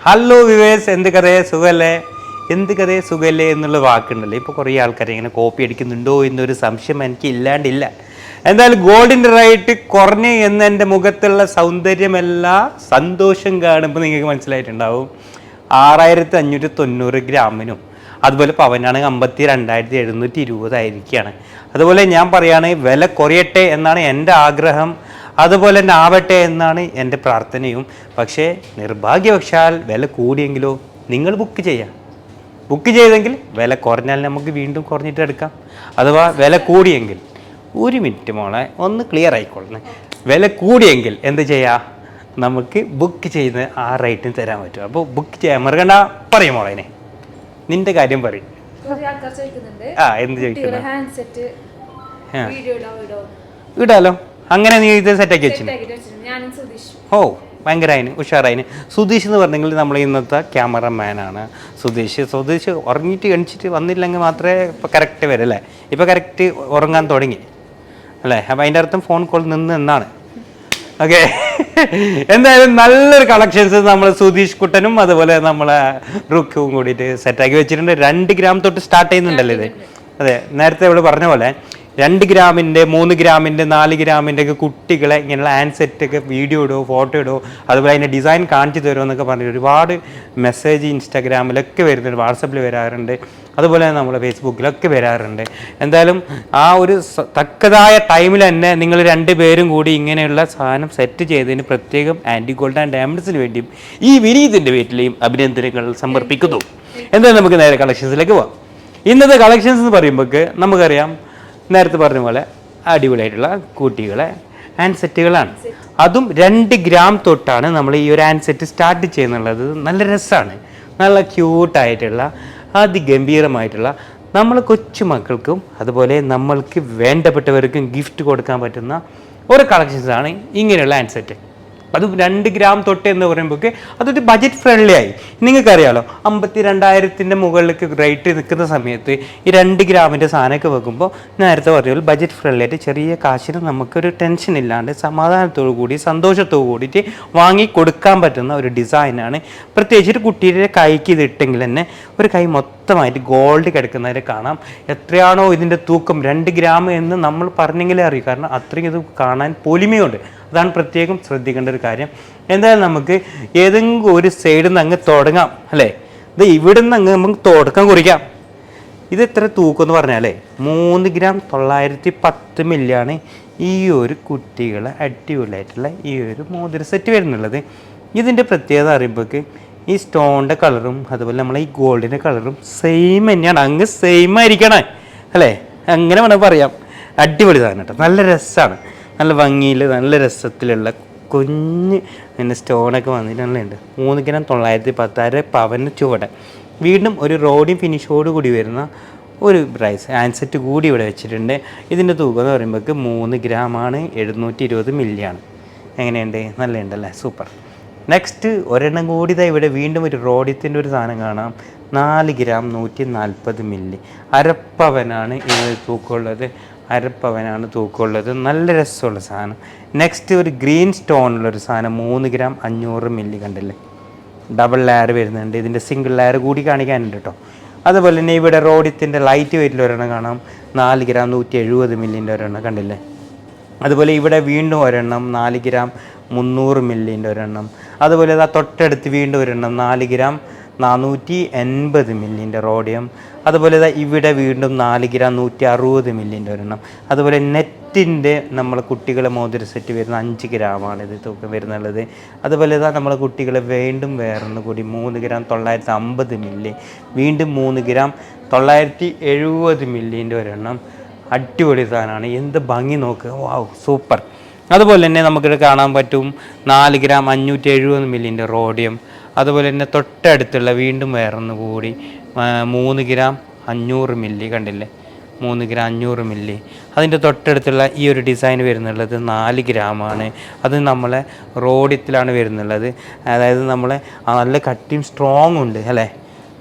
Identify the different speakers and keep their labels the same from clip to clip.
Speaker 1: Hello വിവേസ്, എന്ത് കഥയെ സുഖല്ലേ? എന്ത് കഥയെ സുഖല്ലേ എന്നുള്ള വാക്കുണ്ടല്ലോ. ഇപ്പോൾ കുറേ ആൾക്കാരെ ഇങ്ങനെ കോപ്പി അടിക്കുന്നുണ്ടോ എന്നൊരു സംശയം എനിക്ക് ഇല്ലാണ്ടില്ല. എന്തായാലും ഗോൾഡിൻ്റെ റേറ്റ് കുറഞ്ഞ് എന്ന് എൻ്റെ മുഖത്തുള്ള സൗന്ദര്യമെല്ലാം സന്തോഷം കാണുമ്പോൾ നിങ്ങൾക്ക് മനസ്സിലായിട്ടുണ്ടാവും. 6590 ഗ്രാമിനും അതുപോലെ പവനാണ് 52,720 ആയിരിക്കുകയാണ്. അതുപോലെ ഞാൻ പറയുകയാണ്, വില കുറയട്ടെ എന്നാണ് എൻ്റെ ആഗ്രഹം, അതുപോലെ തന്നെ ആവട്ടെ എന്നാണ് എൻ്റെ പ്രാർത്ഥനയും. പക്ഷേ നിർഭാഗ്യവശാൽ വില കൂടിയെങ്കിലോ, നിങ്ങൾ ബുക്ക് ചെയ്തെങ്കിൽ വില കുറഞ്ഞാൽ നമുക്ക് വീണ്ടും കുറഞ്ഞിട്ട് എടുക്കാം. അഥവാ വില കൂടിയെങ്കിൽ, ഒരു മിനിറ്റ് മോളെ ഒന്ന് ക്ലിയർ ആയിക്കൊള്ളണേ, വില കൂടിയെങ്കിൽ എന്ത് ചെയ്യാം, നമുക്ക് ബുക്ക് ചെയ്ത് ആ റേറ്റിന് തരാൻ പറ്റും. അപ്പോൾ ബുക്ക് ചെയ്യാൻ മറക്കണ്ട. പറയും മോളേനെ, നിന്റെ കാര്യം പറയും. എന്ത് ചോദിക്കുന്നത്? ഇടാലോ, അങ്ങനെ നീ ഇത് സെറ്റാക്കി വെച്ചിട്ടുണ്ട്. ഓ, ഭയങ്കരമായിന് ഉഷാറായിന്. സുധീഷ് എന്ന് പറഞ്ഞെങ്കിൽ നമ്മൾ ഇന്നത്തെ ക്യാമറമാനാണ് സുധീഷ് ഉറങ്ങിയിട്ട് എണിച്ചിട്ട് വന്നില്ലെങ്കിൽ മാത്രമേ ഇപ്പോൾ കറക്റ്റ് വരും അല്ലേ? ഇപ്പോൾ കറക്റ്റ് ഉറങ്ങാൻ തുടങ്ങി അല്ലേ? അപ്പം അതിൻ്റെ അർത്ഥം ഫോൺ കോൾ നിന്ന് എന്നാണ്. ഓക്കെ, എന്തായാലും നല്ലൊരു കളക്ഷൻസ് നമ്മൾ സുധീഷ് കുട്ടനും അതുപോലെ നമ്മളെ റുക്കും കൂടിയിട്ട് സെറ്റാക്കി വെച്ചിട്ടുണ്ട്. 2 ഗ്രാം തൊട്ട് സ്റ്റാർട്ട് ചെയ്യുന്നുണ്ടല്ലോ ഇത്. അതെ, നേരത്തെ ഇവിടെ പറഞ്ഞ പോലെ 2 ഗ്രാമിൻ്റെ 3 ഗ്രാമിൻ്റെ 4 ഗ്രാമിൻ്റെ ഒക്കെ കുട്ടികളെ ഇങ്ങനെയുള്ള ഹാൻഡ്സെറ്റൊക്കെ വീഡിയോ ഇടുമോ, ഫോട്ടോ ഇടുമോ, അതുപോലെ അതിൻ്റെ ഡിസൈൻ കാണിച്ചു തരുമോ എന്നൊക്കെ പറഞ്ഞിട്ട് ഒരുപാട് മെസ്സേജ് ഇൻസ്റ്റാഗ്രാമിലൊക്കെ വരുന്നുണ്ട്, വാട്സപ്പിൽ വരാറുണ്ട്, അതുപോലെ തന്നെ നമ്മുടെ ഫേസ്ബുക്കിലൊക്കെ വരാറുണ്ട്. എന്തായാലും ആ ഒരു തക്കതായ ടൈമിൽ തന്നെ നിങ്ങൾ 2 പേരും കൂടി ഇങ്ങനെയുള്ള സാധനം സെറ്റ് ചെയ്തതിന് പ്രത്യേകം ആൻറ്റി ഗോൾഡ് ആൻഡ് ഡയമണ്ട്സിന് വേണ്ടിയും ഈ വിനീതിൻ്റെ വീട്ടിലെയും അഭിനന്ദനങ്ങൾ സമർപ്പിക്കുന്നു. എന്തായാലും നമുക്ക് നേരെ കളക്ഷൻസിലേക്ക് പോവാം. ഇന്നത്തെ കളക്ഷൻസ് എന്ന് പറയുമ്പോൾ നമുക്കറിയാം, നേരത്തെ പറഞ്ഞ പോലെ അടിപൊളിയായിട്ടുള്ള കുട്ടികളെ ഹാൻഡ്സെറ്റുകളാണ്. അതും 2 ഗ്രാം തൊട്ടാണ് നമ്മൾ ഈ ഒരു ഹാൻഡ്സെറ്റ് സ്റ്റാർട്ട് ചെയ്യുന്നുള്ളത്. നല്ല രസമാണ്, നല്ല ക്യൂട്ടായിട്ടുള്ള അതിഗംഭീരമായിട്ടുള്ള നമ്മൾ കൊച്ചുമക്കൾക്കും അതുപോലെ നമ്മൾക്ക് വേണ്ടപ്പെട്ടവർക്കും ഗിഫ്റ്റ് കൊടുക്കാൻ പറ്റുന്ന ഒരു കളക്ഷൻസാണ് ഇങ്ങനെയുള്ള ഹാൻഡ്സെറ്റ്. അതും 2 ഗ്രാം തൊട്ട് എന്ന് പറയുമ്പോൾ അതൊരു ബജറ്റ് ഫ്രണ്ട്ലി ആയി. നിങ്ങൾക്കറിയാലോ, 52,000 മുകളിലേക്ക് റേറ്റ് നിൽക്കുന്ന സമയത്ത് ഈ 2 ഗ്രാമിൻ്റെ സാധനമൊക്കെ വെക്കുമ്പോൾ നേരത്തെ പറഞ്ഞ ബജറ്റ് ഫ്രണ്ട്ലി ആയിട്ട് ചെറിയ കാശിന് നമുക്കൊരു ടെൻഷൻ ഇല്ലാണ്ട് സമാധാനത്തോടു കൂടി സന്തോഷത്തോടു കൂടിയിട്ട് വാങ്ങി കൊടുക്കാൻ പറ്റുന്ന ഒരു ഡിസൈനാണ്. പ്രത്യേകിച്ച് കുട്ടിയുടെ കൈക്ക് ഇതിട്ടെങ്കിൽ തന്നെ ഒരു കൈ മൊത്തമായിട്ട് ഗോൾഡ് കിടക്കുന്നവരെ കാണാം. എത്രയാണോ ഇതിൻ്റെ തൂക്കം 2 ഗ്രാം എന്ന് നമ്മൾ പറഞ്ഞെങ്കിലേ അറിയൂ, കാരണം അത്രയും ഇത് കാണാൻ പൊലിമയുണ്ട്. അതാണ് പ്രത്യേകം ശ്രദ്ധിക്കേണ്ട ഒരു കാര്യം. എന്തായാലും നമുക്ക് ഏതെങ്കിലും ഒരു സൈഡിൽ നിന്ന് അങ്ങ് തുടങ്ങാം അല്ലേ? ഇത് ഇവിടെ നിന്ന് അങ്ങ് നമുക്ക് തുടക്കം കുറിക്കാം. ഇത് എത്ര തൂക്കം എന്ന് പറഞ്ഞാലേ 3 ഗ്രാം 910 മില്ലിയാണ് ഈ ഒരു കുട്ടികളെ അടിപൊളിയായിട്ടുള്ള ഈ ഒരു മോതിര സെറ്റ് വരുന്നുള്ളത്. ഇതിൻ്റെ പ്രത്യേകത അറിയുമ്പോൾ ഈ സ്റ്റോണിൻ്റെ കളറും അതുപോലെ നമ്മളെ ഈ ഗോൾഡിൻ്റെ കളറും സെയിം തന്നെയാണ്, അങ്ങ് സെയിം ആയിരിക്കണം അല്ലേ? അങ്ങനെ വേണമെങ്കിൽ പറയാം. അടിപൊളി സാധനം കേട്ടോ, നല്ല രസമാണ്, നല്ല ഭംഗിയിൽ നല്ല രസത്തിലുള്ള കുഞ്ഞ് പിന്നെ സ്റ്റോണൊക്കെ വന്നിട്ട് നല്ലുണ്ട്. 3 ഗ്രാം 910 പവന് ചുവടെ വീണ്ടും ഒരു റോഡിങ് ഫിനിഷോട് കൂടി വരുന്ന ഒരു പ്രൈസ് ഹാൻഡ്സെറ്റ് കൂടി ഇവിടെ വെച്ചിട്ടുണ്ട്. ഇതിൻ്റെ തൂക്കം എന്ന് പറയുമ്പോൾ 3 ഗ്രാമാണ് 720 മില്ലിയാണ്. എങ്ങനെയുണ്ട്? നല്ലുണ്ടല്ലേ, സൂപ്പർ. നെക്സ്റ്റ് ഒരെണ്ണം കൂടി ഇവിടെ വീണ്ടും ഒരു റോഡിത്തിൻ്റെ ഒരു സാധനം കാണാം. 4 ഗ്രാം 140 മില്ലി, അരപ്പവനാണ് ഇതിന് തൂക്കമുള്ളത്. നല്ല രസമുള്ള സാധനം. നെക്സ്റ്റ് ഒരു ഗ്രീൻ സ്റ്റോണുള്ളൊരു സാധനം 3 ഗ്രാം 500 മില്ലി, കണ്ടില്ലേ? ഡബിൾ ലെയർ വരുന്നുണ്ട്, ഇതിൻ്റെ സിംഗിൾ ലെയർ കൂടി കാണിക്കാനുണ്ട് കേട്ടോ. അതുപോലെ തന്നെ ഇവിടെ റോഡിത്തിൻ്റെ ലൈറ്റ് വെയിറ്റിൽ ഒരെണ്ണം കാണാം, 4 ഗ്രാം 170 മില്ലിൻ്റെ ഒരെണ്ണം, കണ്ടില്ലേ? അതുപോലെ ഇവിടെ വീണ്ടും ഒരെണ്ണം 4 ഗ്രാം 300 മില്ലിൻ്റെ ഒരെണ്ണം. അതുപോലെ തൊട്ടടുത്ത് വീണ്ടും ഒരെണ്ണം 4 ഗ്രാം 480 മില്ലിൻ്റെ റോഡിയം. അതുപോലെ ഇവിടെ വീണ്ടും 4 ഗ്രാം 160 മില്ലിൻ്റെ ഒരെണ്ണം. അതുപോലെ നെറ്റിൻ്റെ നമ്മളെ കുട്ടികളെ മോതിര സെറ്റ് വരുന്ന 5 ഗ്രാമാണ് ഇത് തൂക്കം വരുന്നുള്ളത്. അതുപോലെ നമ്മളെ കുട്ടികളെ വീണ്ടും വേറൊന്ന് കൂടി 3 ഗ്രാം 950 മില്ലി, വീണ്ടും 3 ഗ്രാം 970 മില്ലിൻ്റെ ഒരെണ്ണം. അടിപൊളി സാധനമാണ്, എന്ത് ഭംഗി നോക്കുക, വാവ് സൂപ്പർ. അതുപോലെ തന്നെ നമുക്കിവിടെ കാണാൻ പറ്റും 4 ഗ്രാം 570 മില്ലിൻ്റെ റോഡിയം. അതുപോലെ തന്നെ തൊട്ടടുത്തുള്ള വീണ്ടും വേറൊന്ന് കൂടി 3 ഗ്രാം 500 മില്ലി, കണ്ടില്ലേ? 3 ഗ്രാം 500 മില്ലി. അതിൻ്റെ തൊട്ടടുത്തുള്ള ഈ ഒരു ഡിസൈൻ വരുന്നുള്ളത് 4 ഗ്രാമാണ്. അത് നമ്മളെ റോഡിയത്തിലാണ് വരുന്നുള്ളത്. അതായത് നമ്മളെ നല്ല കട്ടിയും സ്ട്രോങ് ഉണ്ട് അല്ലേ?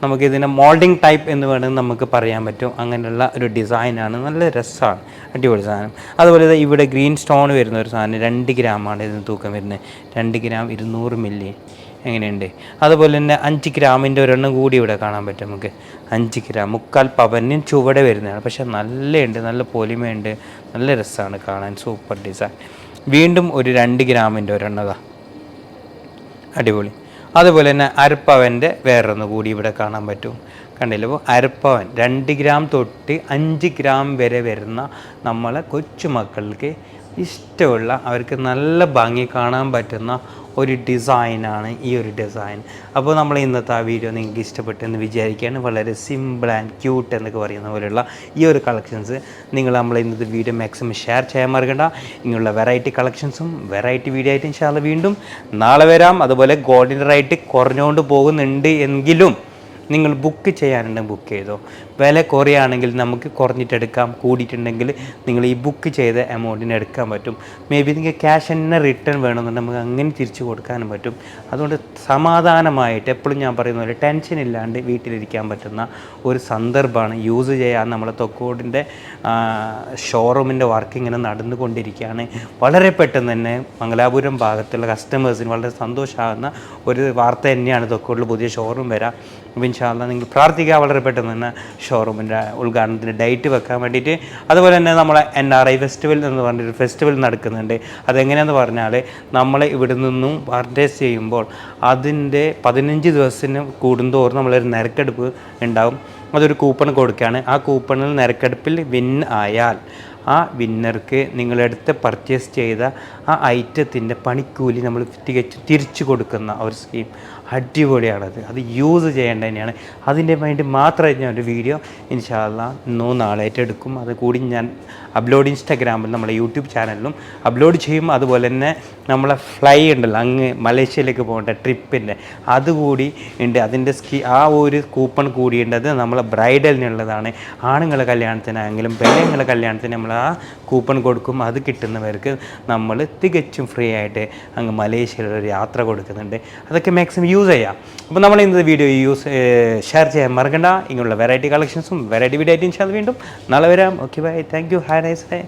Speaker 1: നമുക്കിതിനെ മോൾഡിങ് ടൈപ്പ് എന്ന് വേണമെങ്കിൽ നമുക്ക് പറയാൻ പറ്റും. അങ്ങനെയുള്ള ഒരു ഡിസൈനാണ്, നല്ല രസമാണ്, അടിപൊളി സാധനം. അതുപോലെ ഇവിടെ ഗ്രീൻ സ്റ്റോൺ വരുന്ന ഒരു സാധനം 2 ഗ്രാമാണ് ഇതിന് തൂക്കം വരുന്നത്. 2 ഗ്രാം 200 മില്ലി. എങ്ങനെയുണ്ട്. അതുപോലെ തന്നെ 5 ഗ്രാമിൻ്റെ ഒരെണ്ണം കൂടി ഇവിടെ കാണാൻ പറ്റും നമുക്ക്. 5 ഗ്രാം 3/4 പവനും ചുവടെ വരുന്നതാണ്. പക്ഷെ നല്ലുണ്ട്, നല്ല പൊലിമയുണ്ട്, നല്ല രസമാണ് കാണാൻ, സൂപ്പർ ഡിസൈൻ. വീണ്ടും ഒരു 2 ഗ്രാമിൻ്റെ ഒരെണ്ണതാ, അടിപൊളി. അതുപോലെ തന്നെ അരപ്പവൻ്റെ വേറൊന്ന് കൂടി ഇവിടെ കാണാൻ പറ്റും. കണ്ടില്ല? അപ്പോൾ അരപ്പവൻ 2 ഗ്രാം തൊട്ട് 5 ഗ്രാം വരെ വരുന്ന നമ്മളെ കൊച്ചുമക്കൾക്ക് ഇഷ്ടമുള്ള, അവർക്ക് നല്ല ഭംഗി കാണാൻ പറ്റുന്ന ഒരു ഡിസൈനാണ് ഈ ഒരു ഡിസൈൻ. അപ്പോൾ നമ്മൾ ഇന്നത്തെ ആ വീഡിയോ നിങ്ങൾക്ക് ഇഷ്ടപ്പെട്ടെന്ന് വിചാരിക്കുകയാണ്. വളരെ സിമ്പിൾ ആൻഡ് ക്യൂട്ട് എന്നൊക്കെ പറയുന്ന പോലെയുള്ള ഈ ഒരു കളക്ഷൻസ് നിങ്ങൾ നമ്മൾ ഇന്നത്തെ വീഡിയോ മാക്സിമം ഷെയർ ചെയ്യാൻ മറക്കണ്ട. ഇങ്ങനെയുള്ള വെറൈറ്റി കളക്ഷൻസും വെറൈറ്റി വീഡിയോ ആയിട്ട് ഇൻഷാല്ല വീണ്ടും നാളെ വരാം. അതുപോലെ ഗോൾഡിൻ്റെ റേറ്റ് കുറഞ്ഞുകൊണ്ട് പോകുന്നുണ്ട് എങ്കിലും നിങ്ങൾ ബുക്ക് ചെയ്യാനുണ്ടെങ്കിൽ ബുക്ക് ചെയ്തോ. വില കുറയാണെങ്കിൽ നമുക്ക് കുറഞ്ഞിട്ടെടുക്കാം, കൂടിയിട്ടുണ്ടെങ്കിൽ നിങ്ങൾ ഈ ബുക്ക് ചെയ്ത എമൗണ്ടിന് എടുക്കാൻ പറ്റും. മേ ബി നിങ്ങൾക്ക് ക്യാഷ് തന്നെ റിട്ടേൺ വേണമെന്നുണ്ടെങ്കിൽ നമുക്ക് അങ്ങനെ തിരിച്ചു കൊടുക്കാനും പറ്റും. അതുകൊണ്ട് സമാധാനമായിട്ട് എപ്പോഴും ഞാൻ പറയുന്ന പോലെ ടെൻഷൻ ഇല്ലാണ്ട് വീട്ടിലിരിക്കാൻ പറ്റുന്ന ഒരു സന്ദർഭമാണ്. യൂസ് ചെയ്യാൻ നമ്മളെ തൊക്കോടിൻ്റെ ഷോറൂമിൻ്റെ വർക്ക് ഇങ്ങനെ നടന്നുകൊണ്ടിരിക്കുകയാണ്. വളരെ പെട്ടെന്ന് തന്നെ മംഗലാപുരം ഭാഗത്തുള്ള കസ്റ്റമേഴ്സിന് വളരെ സന്തോഷമാകുന്ന ഒരു വാർത്ത തന്നെയാണ്. തൊക്കോടിൽ പുതിയ ഷോറൂം വരാം. അപ്പോൾ ഇൻഷാല്ലാ നിങ്ങൾ പ്രാർത്ഥിക്കുക വളരെ പെട്ടെന്ന് തന്നെ ഷോറൂമിൻ്റെ ഉദ്ഘാടനത്തിന് ഡേറ്റ് വെക്കാൻ വേണ്ടിയിട്ട്. അതുപോലെ തന്നെ നമ്മളെ NRI ഫെസ്റ്റിവൽ എന്ന് പറഞ്ഞൊരു ഫെസ്റ്റിവൽ നടക്കുന്നുണ്ട്. അതെങ്ങനെയാണെന്ന് പറഞ്ഞാൽ നമ്മൾ ഇവിടെ നിന്നും പർച്ചേസ് ചെയ്യുമ്പോൾ അതിൻ്റെ 15 ദിവസത്തിന് കൂടുന്തോറും നമ്മളൊരു നറുക്കെടുപ്പ് ഉണ്ടാകും. അതൊരു കൂപ്പൺ കൊടുക്കുകയാണ്. ആ കൂപ്പണിൽ നറുക്കെടുപ്പിൽ വിൻ ആയാൽ ആ വിന്നർക്ക് നിങ്ങളെടുത്ത് പർച്ചേസ് ചെയ്ത ആ ഐറ്റത്തിൻ്റെ പണിക്കൂലി നമ്മൾ തിരിച്ചു കൊടുക്കുന്ന ഒരു സ്കീം. അടിപൊളിയാണത്. അത് യൂസ് ചെയ്യേണ്ട തന്നെയാണ്. അതിൻ്റെ വേണ്ടി മാത്രമായിട്ട് ഞാൻ ഒരു വീഡിയോ ഇൻഷാല്ലാ ഇന്നോ നാളായിട്ട് എടുക്കും. അത് കൂടി ഞാൻ അപ്ലോഡ് ഇൻസ്റ്റാഗ്രാമിൽ നമ്മളെ യൂട്യൂബ് ചാനലിലും അപ്ലോഡ് ചെയ്യും. അതുപോലെ തന്നെ നമ്മളെ ഫ്ലൈ ഉണ്ടല്ലോ അങ്ങ് മലേഷ്യയിലേക്ക് പോകേണ്ട ട്രിപ്പിൻ്റെ അതുകൂടി ഉണ്ട്. അതിൻ്റെ ആ ഒരു കൂപ്പൺ കൂടിയുണ്ടത് നമ്മളെ ബ്രൈഡലിനുള്ളതാണ്. ആണുങ്ങളെ കല്യാണത്തിനാണെങ്കിലും പെണ്ണുങ്ങളെ കല്യാണത്തിന് നമ്മൾ ആ കൂപ്പൺ കൊടുക്കും. അത് കിട്ടുന്നവർക്ക് നമ്മൾ തികച്ചും ഫ്രീ ആയിട്ട് അങ്ങ് മലേഷ്യയിലൊരു യാത്ര കൊടുക്കുന്നുണ്ട്. അതൊക്കെ മാക്സിമം യൂസ് ചെയ്യാം. അപ്പോൾ നമ്മൾ ഇന്നത്തെ വീഡിയോ ഷെയർ ചെയ്യാൻ മറക്കണ്ട. ഇങ്ങനെയുള്ള വെറൈറ്റി കളക്ഷൻസും വെറൈറ്റി വീഡിയോ ആയിട്ട് ഇൻഷാല്ലാ വീണ്ടും നാളെ വരാം. Okay bye, thank you, have A nice day.